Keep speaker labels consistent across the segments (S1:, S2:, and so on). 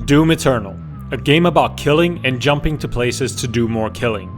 S1: Doom Eternal, a game about killing and jumping to places to do more killing.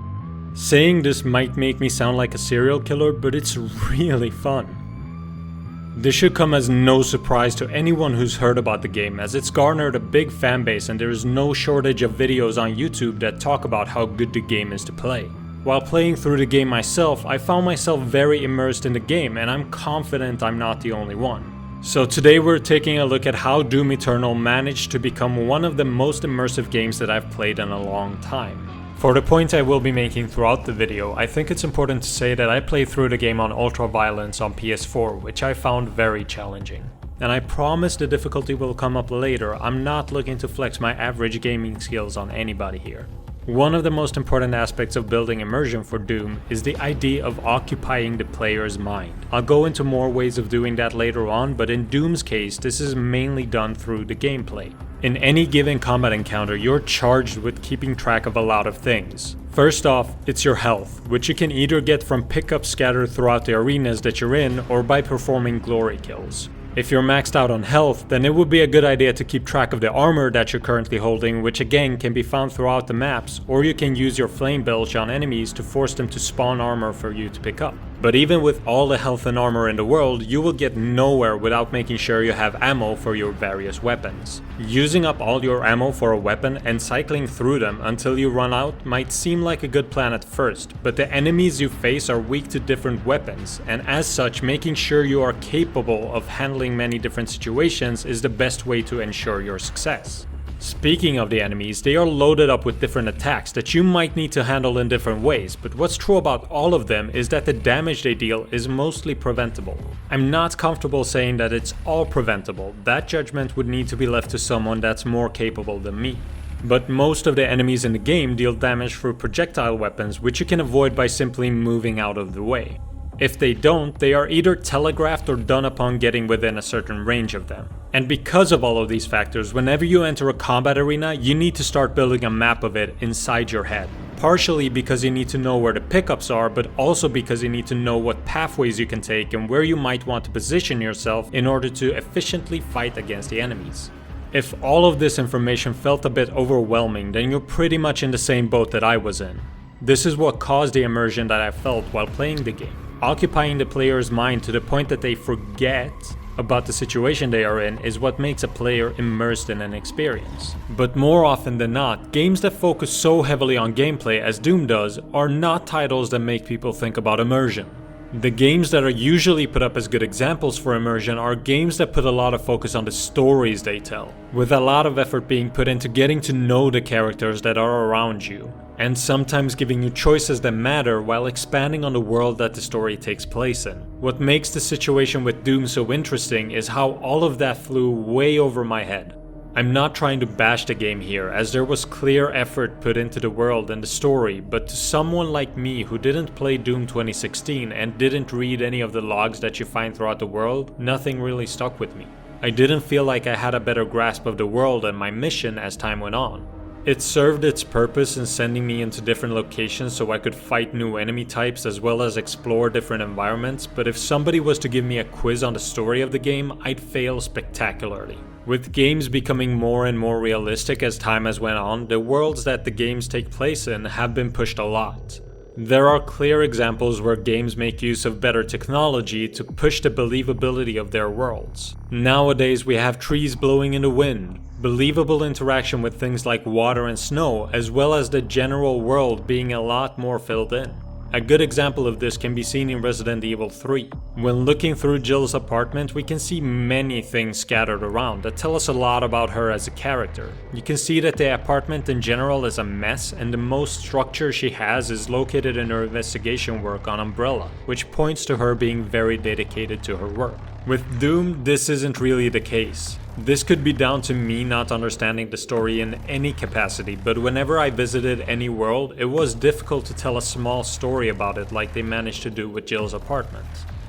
S1: Saying this might make me sound like a serial killer, but it's really fun. This should come as no surprise to anyone who's heard about the game, as it's garnered a big fanbase and there is no shortage of videos on YouTube that talk about how good the game is to play. While playing through the game myself, I found myself very immersed in the game, and I'm confident I'm not the only one. So today we're taking a look at how Doom Eternal managed to become one of the most immersive games that I've played in a long time. For the point I will be making throughout the video, I think it's important to say that I played through the game on Ultra Violence on PS4, which I found very challenging. And I promise the difficulty will come up later. I'm not looking to flex my average gaming skills on anybody here. One of the most important aspects of building immersion for Doom is the idea of occupying the player's mind. I'll go into more ways of doing that later on, but in Doom's case, this is mainly done through the gameplay. In any given combat encounter, you're charged with keeping track of a lot of things. First off, it's your health, which you can either get from pickups scattered throughout the arenas that you're in or by performing glory kills. If you're maxed out on health, then it would be a good idea to keep track of the armor that you're currently holding, which again can be found throughout the maps, or you can use your flame belch on enemies to force them to spawn armor for you to pick up. But even with all the health and armor in the world, you will get nowhere without making sure you have ammo for your various weapons. Using up all your ammo for a weapon and cycling through them until you run out might seem like a good plan at first, but the enemies you face are weak to different weapons, and as such, making sure you are capable of handling many different situations is the best way to ensure your success. Speaking of the enemies, they are loaded up with different attacks that you might need to handle in different ways, but what's true about all of them is that the damage they deal is mostly preventable. I'm not comfortable saying that it's all preventable. That judgment would need to be left to someone that's more capable than me. But most of the enemies in the game deal damage through projectile weapons, which you can avoid by simply moving out of the way. If they don't, they are either telegraphed or done upon getting within a certain range of them. And because of all of these factors, whenever you enter a combat arena, you need to start building a map of it inside your head. Partially because you need to know where the pickups are, but also because you need to know what pathways you can take and where you might want to position yourself in order to efficiently fight against the enemies. If all of this information felt a bit overwhelming, then you're pretty much in the same boat that I was in. This is what caused the immersion that I felt while playing the game. Occupying the player's mind to the point that they forget about the situation they are in is what makes a player immersed in an experience. But more often than not, games that focus so heavily on gameplay as Doom does are not titles that make people think about immersion. The games that are usually put up as good examples for immersion are games that put a lot of focus on the stories they tell, with a lot of effort being put into getting to know the characters that are around you, and sometimes giving you choices that matter while expanding on the world that the story takes place in. What makes the situation with Doom so interesting is how all of that flew way over my head. I'm not trying to bash the game here, as there was clear effort put into the world and the story, but to someone like me who didn't play Doom 2016 and didn't read any of the logs that you find throughout the world, nothing really stuck with me. I didn't feel like I had a better grasp of the world and my mission as time went on. It served its purpose in sending me into different locations so I could fight new enemy types as well as explore different environments, but if somebody was to give me a quiz on the story of the game, I'd fail spectacularly. With games becoming more and more realistic as time has went on, the worlds that the games take place in have been pushed a lot. There are clear examples where games make use of better technology to push the believability of their worlds. Nowadays we have trees blowing in the wind, believable interaction with things like water and snow, as well as the general world being a lot more filled in. A good example of this can be seen in Resident Evil 3. When looking through Jill's apartment, we can see many things scattered around that tell us a lot about her as a character. You can see that the apartment in general is a mess, and the most structure she has is located in her investigation work on Umbrella, which points to her being very dedicated to her work. With Doom, this isn't really the case. This could be down to me not understanding the story in any capacity, but whenever I visited any world, it was difficult to tell a small story about it like they managed to do with Jill's apartment.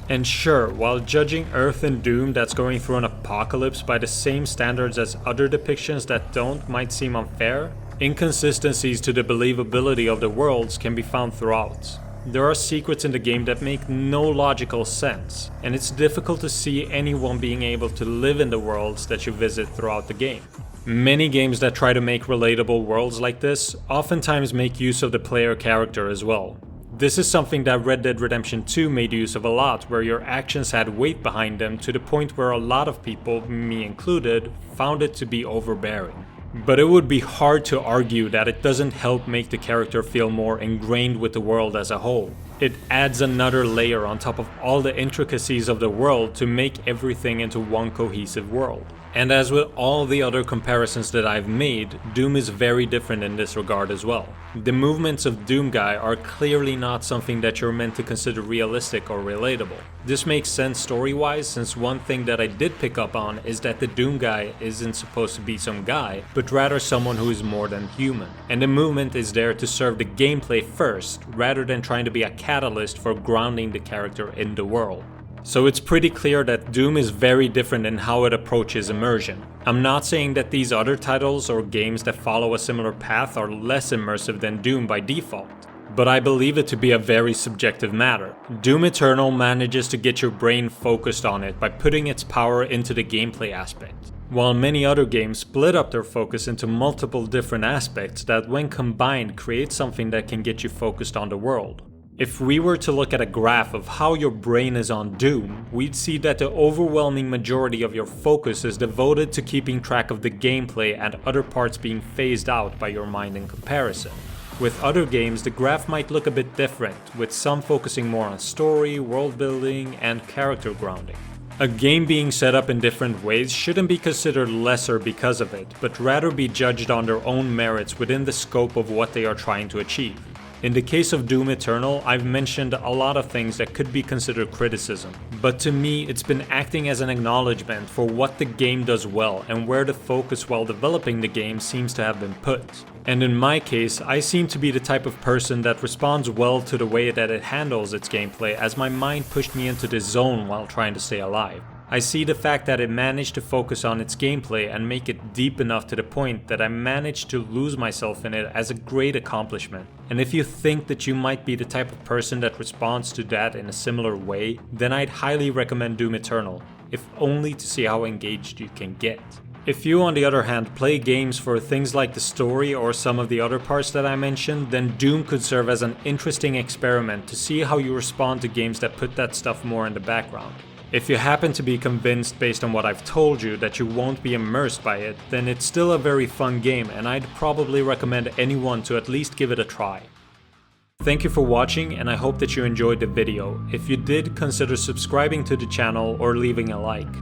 S1: And sure, while judging Earth and Doom that's going through an apocalypse by the same standards as other depictions that don't might seem unfair, inconsistencies to the believability of the worlds can be found throughout. There are secrets in the game that make no logical sense, and it's difficult to see anyone being able to live in the worlds that you visit throughout the game. Many games that try to make relatable worlds like this oftentimes make use of the player character as well. This is something that Red Dead Redemption 2 made use of a lot, where your actions had weight behind them to the point where a lot of people, me included, found it to be overbearing. But it would be hard to argue that it doesn't help make the character feel more ingrained with the world as a whole. It adds another layer on top of all the intricacies of the world to make everything into one cohesive world. And as with all the other comparisons that I've made, Doom is very different in this regard as well. The movements of Doom Guy are clearly not something that you're meant to consider realistic or relatable. This makes sense story-wise, since one thing that I did pick up on is that the Doom Guy isn't supposed to be some guy, but rather someone who is more than human. And the movement is there to serve the gameplay first, rather than trying to be a catalyst for grounding the character in the world. So it's pretty clear that Doom is very different in how it approaches immersion. I'm not saying that these other titles or games that follow a similar path are less immersive than Doom by default, but I believe it to be a very subjective matter. Doom Eternal manages to get your brain focused on it by putting its power into the gameplay aspect, while many other games split up their focus into multiple different aspects that when combined create something that can get you focused on the world. If we were to look at a graph of how your brain is on Doom, we'd see that the overwhelming majority of your focus is devoted to keeping track of the gameplay and other parts being phased out by your mind in comparison. With other games, the graph might look a bit different, with some focusing more on story, world building, and character grounding. A game being set up in different ways shouldn't be considered lesser because of it, but rather be judged on their own merits within the scope of what they are trying to achieve. In the case of Doom Eternal, I've mentioned a lot of things that could be considered criticism, but to me it's been acting as an acknowledgement for what the game does well and where the focus while developing the game seems to have been put. And in my case, I seem to be the type of person that responds well to the way that it handles its gameplay, as my mind pushed me into this zone while trying to stay alive. I see the fact that it managed to focus on its gameplay and make it deep enough to the point that I managed to lose myself in it as a great accomplishment. And if you think that you might be the type of person that responds to that in a similar way, then I'd highly recommend Doom Eternal, if only to see how engaged you can get. If you, on the other hand, play games for things like the story or some of the other parts that I mentioned, then Doom could serve as an interesting experiment to see how you respond to games that put that stuff more in the background. If you happen to be convinced based on what I've told you that you won't be immersed by it, then it's still a very fun game and I'd probably recommend anyone to at least give it a try. Thank you for watching, and I hope that you enjoyed the video. If you did, consider subscribing to the channel or leaving a like.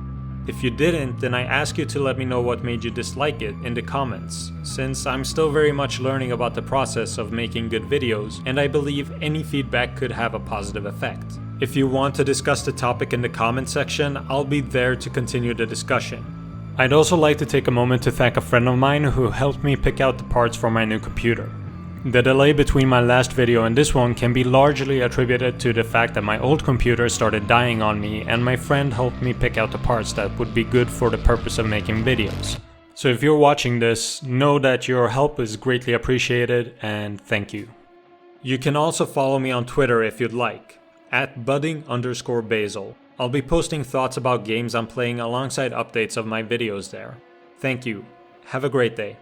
S1: If you didn't, then I ask you to let me know what made you dislike it in the comments, since I'm still very much learning about the process of making good videos, and I believe any feedback could have a positive effect. If you want to discuss the topic in the comment section, I'll be there to continue the discussion. I'd also like to take a moment to thank a friend of mine who helped me pick out the parts for my new computer. The delay between my last video and this one can be largely attributed to the fact that my old computer started dying on me, and my friend helped me pick out the parts that would be good for the purpose of making videos. So if you're watching this, know that your help is greatly appreciated, and thank you. You can also follow me on Twitter if you'd like, @budding_basil. I'll be posting thoughts about games I'm playing alongside updates of my videos there. Thank you. Have a great day.